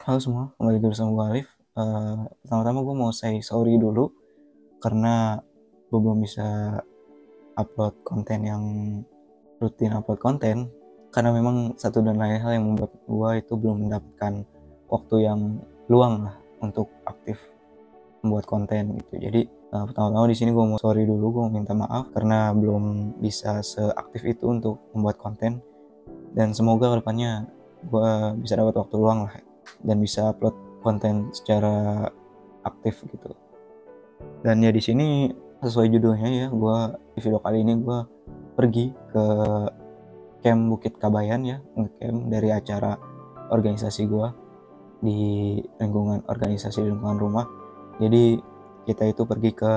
Halo semua, kembali lagi bersama gue Alif. Pertama-tama gue mau say sorry dulu karena gue belum bisa upload konten yang rutin upload konten, karena memang satu dan lain hal yang membuat gue itu belum mendapatkan waktu yang luang lah untuk aktif membuat konten gitu. Jadi pertama-tama di sini gue mau sorry dulu, gue mau minta maaf karena belum bisa seaktif itu untuk membuat konten, dan semoga kedepannya gue bisa dapat waktu luang lah dan bisa upload konten secara aktif gitu. Dan ya di sini sesuai judulnya ya, gue di video kali ini gue pergi ke camp Bukit Kabayan ya, ngecamp dari acara organisasi gue di lingkungan rumah. Jadi kita itu pergi ke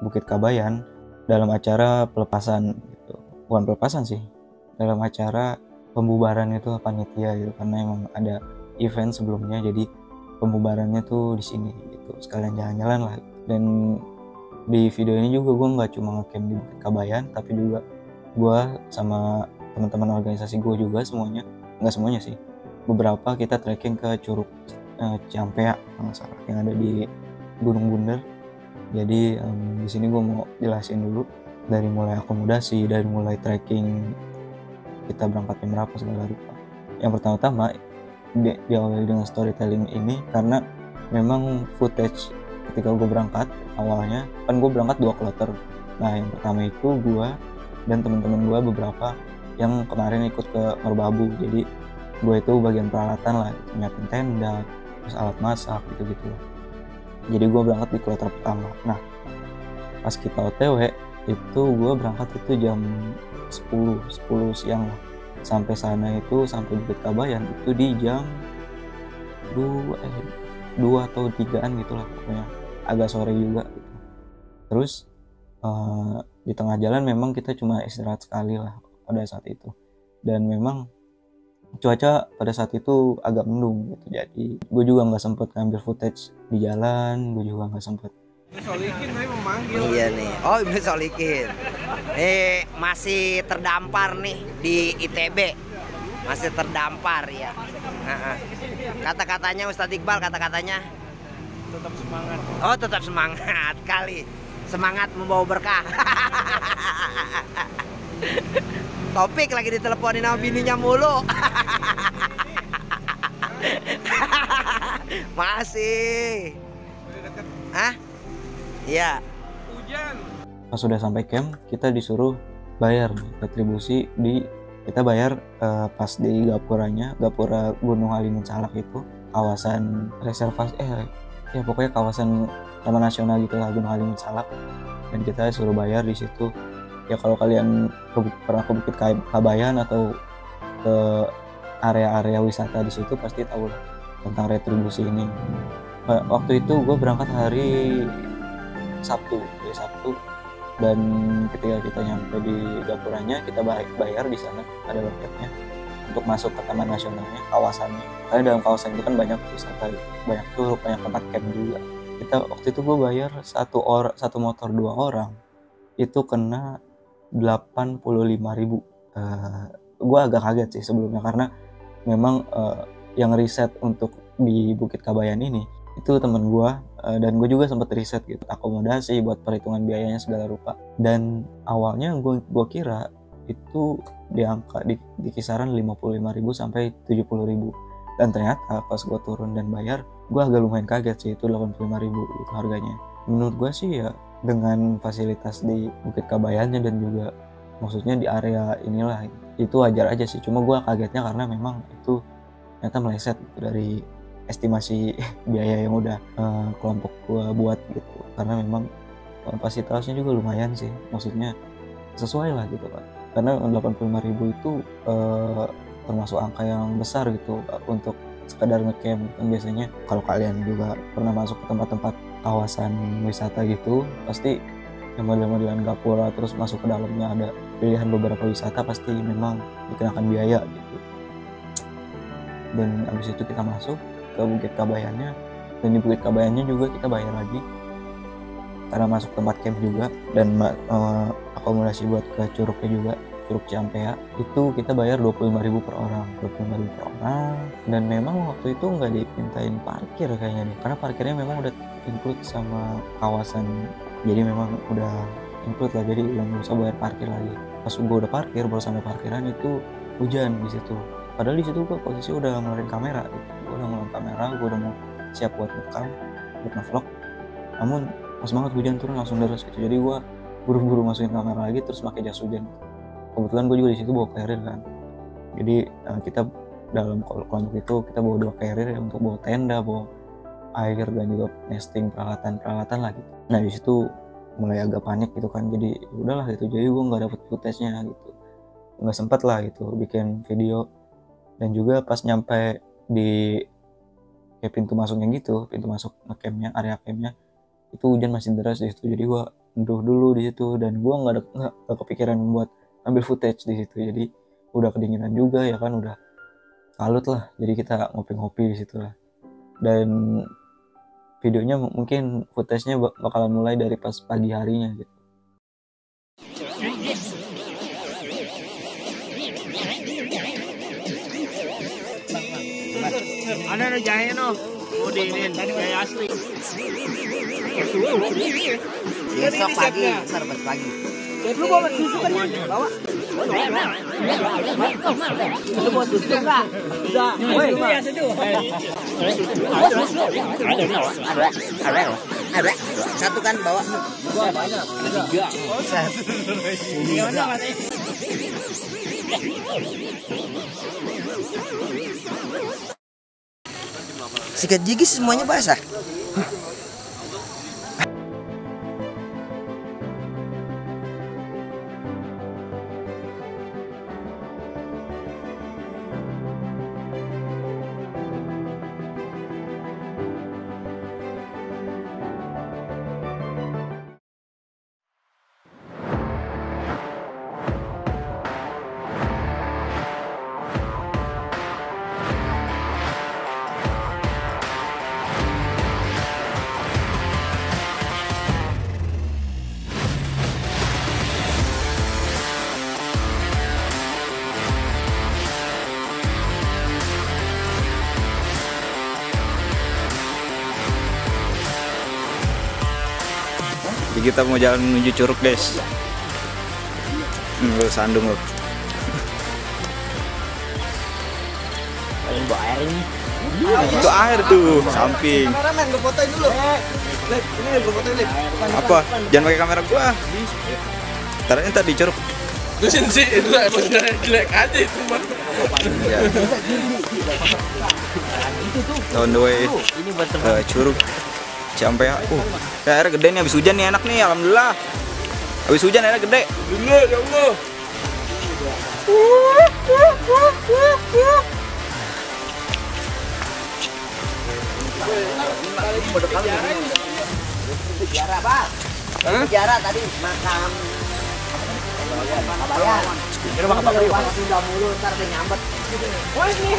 Bukit Kabayan dalam acara pelepasan gitu. Bukan pelepasan sih, dalam acara pembubaran itu panitia gitu, karena emang ada event sebelumnya, jadi pembubarannya tuh di sini gitu, sekalian jalan-jalan lah. Dan di video ini juga gue nggak cuma ngecamp di Bukit Kabayan, tapi juga gue sama teman-teman organisasi gue juga nggak semuanya sih, beberapa kita trekking ke Curug Ciampea kalau salah, yang ada di Gunung Bunder. Jadi di sini gue mau jelasin dulu dari mulai akomodasi, dari mulai trekking, kita berangkat jam berapa segala rupa. Yang pertama-tama diawali dengan storytelling ini karena memang footage ketika gue berangkat awalnya, kan gue berangkat 2 kloter. Nah yang pertama itu gue dan teman-teman gue beberapa yang kemarin ikut ke Merbabu, jadi gue itu bagian peralatan lah, nyiapin tenda, terus alat masak gitu-gitu. Jadi gue berangkat di kloter pertama. Nah pas kita OTW itu gue berangkat itu jam 10 siang lah. Sampai sana itu, sampai Bukit Kabayan itu di jam 2 atau 3-an gitu lah, pokoknya agak sore juga gitu. Terus di tengah jalan memang kita cuma istirahat sekali lah pada saat itu, dan memang cuaca pada saat itu agak mendung gitu, jadi gue juga nggak sempet ngambil footage di jalan, gue juga nggak sempet. Solikin saya memanggil. Iya nih. Oh, Ibnu Solikin. Masih terdampar nih di ITB. Masih terdampar ya. Kata-katanya Ustadz Iqbal, kata-katanya Tetap semangat. oh tetap semangat kali. Semangat membawa berkah. Topik lagi diteleponin sama bininya mulu. Masih. Udah deket Hah? Iya. hujan. Pas sudah sampai camp, kita disuruh bayar retribusi kita bayar pas di Gapura Gunung Halimun Salak, itu kawasan reservasi ya pokoknya kawasan Taman Nasional gitulah, Gunung Halimun Salak. Dan kita disuruh bayar di situ. Ya kalau kalian pernah ke Bukit Kabayan atau ke area-area wisata di situ pasti tahu lah tentang retribusi ini. Waktu itu gue berangkat hari Sabtu, dan ketika kita nyampe di Gapuranya, kita bayar di sana, ada loketnya untuk masuk ke Taman Nasionalnya, kawasannya. Karena dalam kawasan itu kan banyak wisata, banyak curug, banyak tempat camp juga. Waktu itu gue bayar satu motor 2 orang itu kena 85.000. Gue agak kaget sih sebelumnya, karena memang yang riset untuk di Bukit Kabayan ini itu temen gue, dan gue juga sempat riset gitu akomodasi buat perhitungan biayanya segala rupa. Dan awalnya gue kira itu di kisaran 55.000 sampai 70.000, dan ternyata pas gue turun dan bayar, gue agak lumayan kaget sih, itu 85.000 itu harganya. Menurut gue sih ya, dengan fasilitas di Bukit Kabayannya dan juga maksudnya di area inilah, itu wajar aja sih. Cuma gue kagetnya karena memang itu ternyata meleset gitu dari estimasi biaya yang udah kelompok gue buat gitu. Karena memang kapasitasnya juga lumayan sih, maksudnya sesuai lah gitu kan. Karena 85.000 itu termasuk angka yang besar gitu untuk sekedar ngecamp. Kan biasanya kalau kalian juga pernah masuk ke tempat-tempat kawasan wisata gitu, pasti yang model-modelan Gapura terus masuk ke dalamnya ada pilihan beberapa wisata, pasti memang dikenakan biaya gitu. Dan abis itu kita masuk ke Bukit Kabayannya, dan di Bukit Kabayannya juga kita bayar lagi karena masuk tempat camp juga, dan akomodasi buat ke curugnya juga. Curug Ciampea itu kita bayar 25.000 per orang, 25.000 per orang. Dan memang waktu itu nggak dipintain parkir kayaknya nih, karena parkirnya memang udah include sama kawasan, jadi memang udah include lah, jadi nggak usah bayar parkir lagi. Pas gue udah parkir, baru sampai parkiran itu hujan di situ. Padahal di situ gue posisi udah ngeluarin kamera, gue udah ngeluarin kamera, gue udah mau siap buat rekam, buat ngevlog. Namun pas banget hujan turun langsung deras gitu, jadi gue buru-buru masukin kamera lagi terus pakai jas hujan. Kebetulan gue juga di situ bawa carrier kan, jadi kita dalam kelompok itu kita bawa 2 carrier ya, untuk bawa tenda, bawa air dan juga nesting peralatan lah gitu. Nah di situ mulai agak panik gitu kan, jadi udahlah gitu, jadi gue nggak dapet footage-nya gitu, nggak sempat lah gitu bikin video. Dan juga pas nyampe di kayak pintu masuknya gitu, pintu masuk campnya, area campnya itu hujan masih deras di situ, jadi gue neduh dulu di situ, dan gue nggak kepikiran buat ambil footage di situ. Jadi udah kedinginan juga ya kan, udah kalut lah, jadi kita ngopi-ngopi di situ lah. Dan videonya mungkin footage-nya bakalan mulai dari pas pagi harinya gitu. Ada jahe no, mau diinin jahe asli. Besok pagi, servis pagi. Lu bawa susu kan ya? Bawa. Lu bawa susu enggak? Udah. Woi, ya situ. Ada. Satu kan bawa. Gua banyak. 3. Gimana Mas? Sikat gigi semuanya basah. Jadi kita mau jalan menuju Curug guys. Lu sandung lu. Paling bawa air ini. Itu air tuh, samping. Kameramen lu fotoin dulu. Ini lu fotoin deh. Apa? Jangan pakai kamera gua. Taruhnya tadi di Curug. Terusin sih, itu emang jelek aja itu mah. Ya. On the way Curug Ciampea. Ya, airnya gede nih, habis hujan nih, enak nih, alhamdulillah. Habis hujan airnya gede. Alhamdulillah ya Allah. Sejarah, Pak. Sejarah tadi makam. Kabayan. Kira makan apa yuk? Sudah mulu ntar dia nyambet. Wah ini.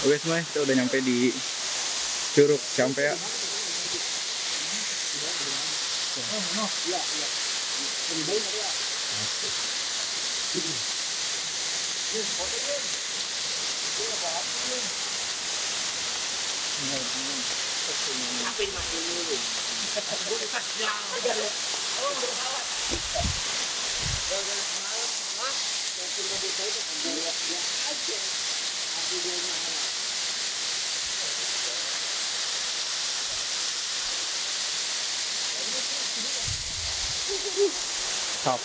Oke semuanya, kita udah nyampe di Curug Ciampea. Top.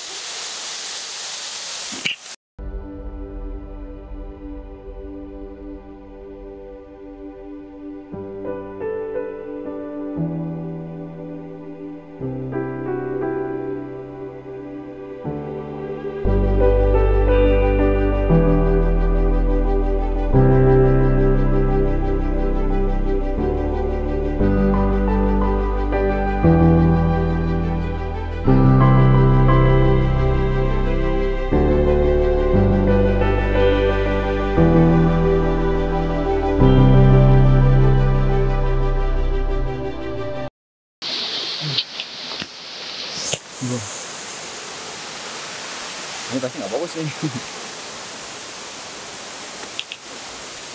Ini pasti nggak fokus nih.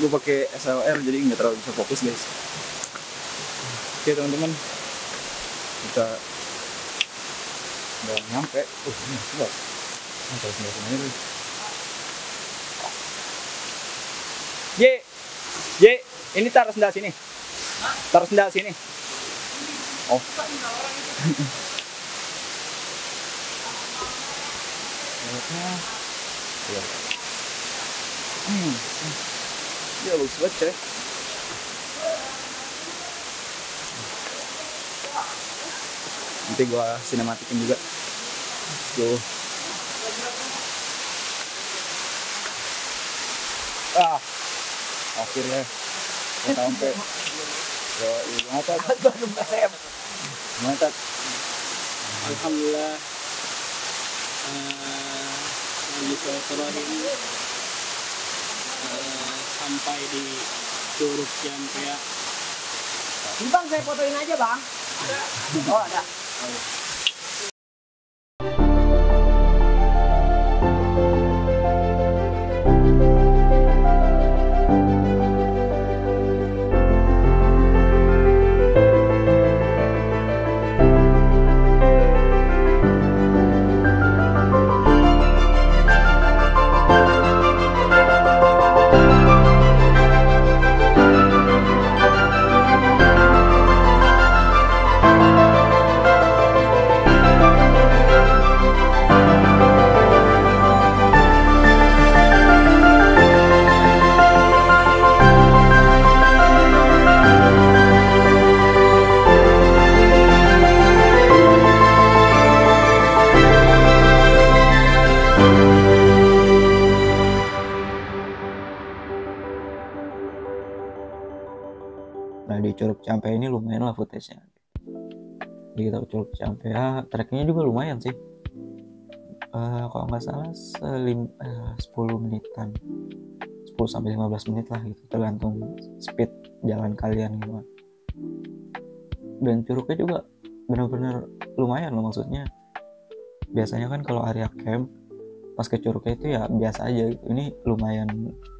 Gue pakai SLR jadi nggak terlalu bisa fokus guys. Oke teman-teman, kita udah nyampe. Ini coba. Nah, terus nggak semuanya dulu. J, ini taruh sendal sini. Taruh sendal sini. Oh. Ya. Ya bagus banget coy. Nanti gua sinematikin juga. Tuh. Akhirnya kita sampai. Yo, mantap. Mantap. Alhamdulillah. Lagi silaturahim sampai di Curug Ciampea. Bang, saya fotoin aja bang. Oh ada. Nah di Curug Ciampea ini lumayan lah footage-nya. Jadi kita ke Curug Ciampea, treknya juga lumayan sih. Kalau nggak salah 10 menitan, 10-15 menit lah gitu, tergantung speed jalan kalian gitu. Dan curugnya juga benar-benar lumayan loh, maksudnya biasanya kan kalau area camp pas ke curugnya itu ya biasa aja gitu. Ini lumayan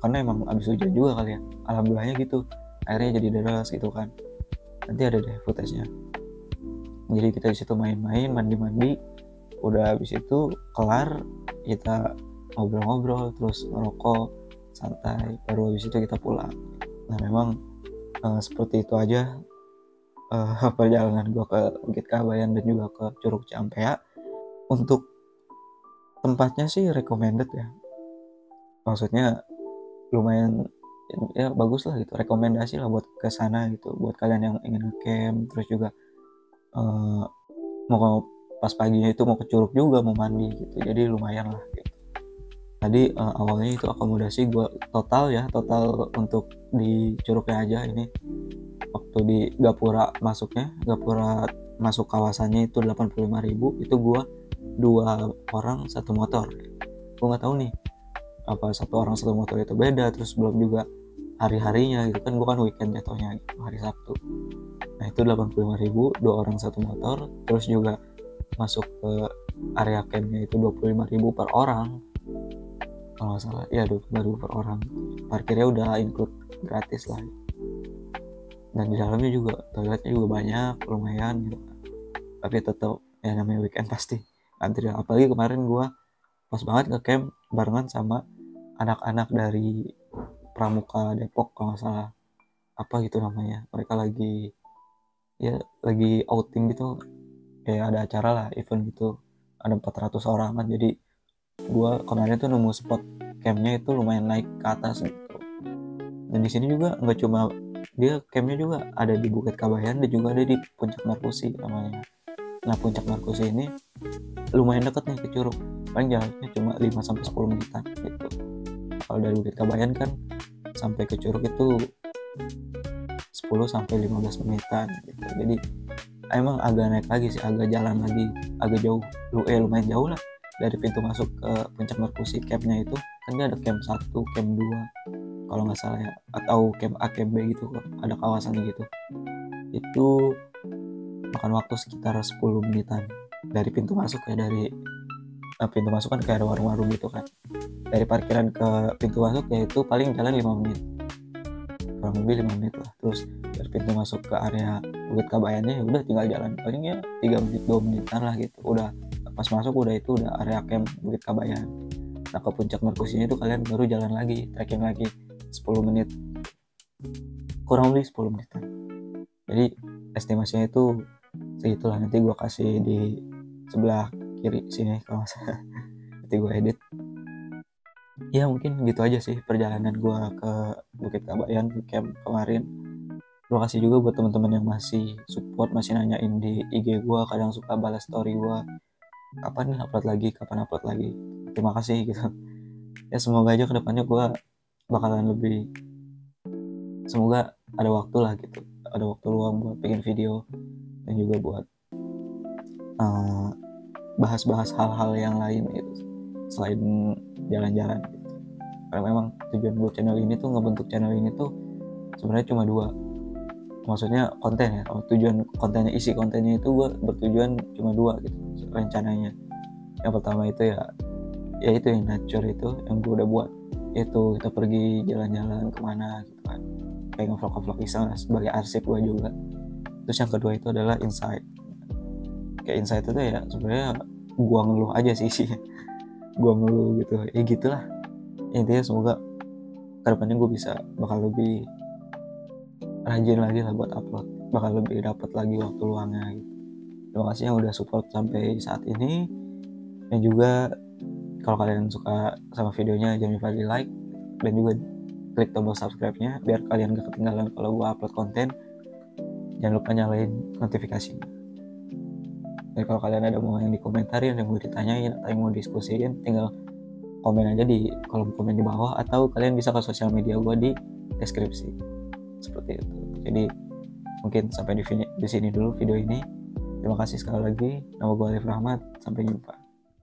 karena emang abis hujan juga kali ya, alhamdulillahnya gitu, airnya jadi deras gitu kan. Nanti ada deh footage-nya. Jadi kita di situ main-main, mandi-mandi, udah habis itu kelar kita ngobrol-ngobrol terus ngerokok santai, baru habis itu kita pulang. Nah memang seperti itu aja perjalanan gua ke Bukit Kabayan dan juga ke Curug Ciampea. Untuk tempatnya sih recommended ya, maksudnya lumayan ya bagus lah gitu, rekomendasi lah buat ke sana gitu, buat kalian yang ingin camp terus juga mau pas paginya itu mau ke curug juga mau mandi gitu, jadi lumayan lah gitu. Tadi awalnya itu akomodasi gue total untuk di curugnya aja ini, waktu di gapura masuk kawasannya itu 85.000, itu gue 2 orang 1 motor. Gue nggak tahu nih apa 1 orang 1 motor itu beda, terus belum juga hari-harinya gitu kan, gue kan weekend jatuhnya gitu, hari Sabtu. Nah itu 85.000 2 orang 1 motor, terus juga masuk ke area campnya itu 25.000 per orang kalau nggak salah ya, 25.000 per orang. Parkirnya udah include gratis lah, dan di dalamnya juga toiletnya juga banyak lumayan gitu. Tapi tetap ya namanya weekend pasti antri, apalagi kemarin gue pas banget nge-camp barengan sama anak-anak dari Pramuka Depok kalau nggak salah, apa gitu namanya, mereka lagi outing gitu, kayak ada acara lah, event gitu, ada 400 orangan. Jadi gue kemarin tuh nemu spot campnya itu lumayan naik ke atas gitu. Dan di sini juga nggak cuma dia, campnya juga ada di Bukit Kabayan dan juga ada di Puncak Markusi namanya. Nah Puncak Markusi ini lumayan deket nih ke curug, paling jalannya cuma 5-10 menitan gitu. Kalau dari Bukit Kabayan kan sampai ke curug itu 10-15 menitan gitu. Jadi emang agak naik lagi sih, agak jalan lagi, agak jauh, lumayan jauh lah dari pintu masuk ke Puncak Markusi. Campnya itu kan dia ada camp 1, camp 2 kalau nggak salah ya, atau camp A, camp B gitu, ada kawasannya gitu. Itu makan waktu sekitar 10 menitan dari pintu masuk ya, dari pintu masuk kan kayak ada warung-warung gitu kan. Dari parkiran ke pintu masuk ya itu paling jalan 5 menit, kurang lebih 5 menit lah. Terus dari pintu masuk ke area Bukit Kabayannya ya udah tinggal jalan paling ya 3 menit 2 menitan lah gitu. Udah pas masuk udah itu udah area camp Bukit Kabayan. Nah ke puncak Merkusinya itu kalian baru jalan lagi, trekking lagi 10 menit, kurang lebih 10 menitan. Jadi estimasinya itu segitulah, nanti gue kasih di sebelah kiri sini kalau nggak salah. Nanti gue edit. Ya mungkin gitu aja sih perjalanan gue ke Bukit Kabayan, ke camp kemarin. Terima kasih juga buat teman-teman yang masih support, masih nanyain di IG gue, kadang suka balas story gue, kapan nih upload lagi, kapan upload lagi. Terima kasih gitu. Ya semoga aja kedepannya gue bakalan lebih, semoga ada waktu lah gitu, ada waktu luang buat bikin video dan juga buat bahas-bahas hal-hal yang lain gitu selain jalan-jalan gitu. Karena memang tujuan buat channel ini tuh, ngebentuk channel ini tuh sebenarnya cuma dua, maksudnya konten ya. Tujuan kontennya, isi kontennya itu gue bertujuan cuma dua gitu rencananya. Yang pertama itu ya itu yang nature itu yang gue udah buat, itu kita pergi jalan-jalan kemana gitu kan, kayak ngevlog iseng sebagai arsip gue juga. Terus yang kedua itu adalah insight. Kayak insight itu ya sebenarnya gue ngeluh aja sih gue ngeluh gitu ya, gitulah intinya. Semoga kedepannya gue bisa bakal lebih rajin lagi lah buat upload, bakal lebih dapat lagi waktu luangnya gitu. Terima kasih yang udah support sampai saat ini, dan juga kalau kalian suka sama videonya jangan lupa di like dan juga klik tombol subscribe-nya biar kalian gak ketinggalan kalau gue upload konten. Jangan lupa nyalain notifikasinya. Dan kalau kalian ada mau yang dikomentarin, yang mau ditanyain, atau yang mau diskusiin, tinggal komen aja di kolom komen di bawah, atau kalian bisa ke sosial media gue di deskripsi. Seperti itu. Jadi mungkin sampai di sini dulu video ini. Terima kasih sekali lagi. Nama gue Alif Rahmat. Sampai jumpa.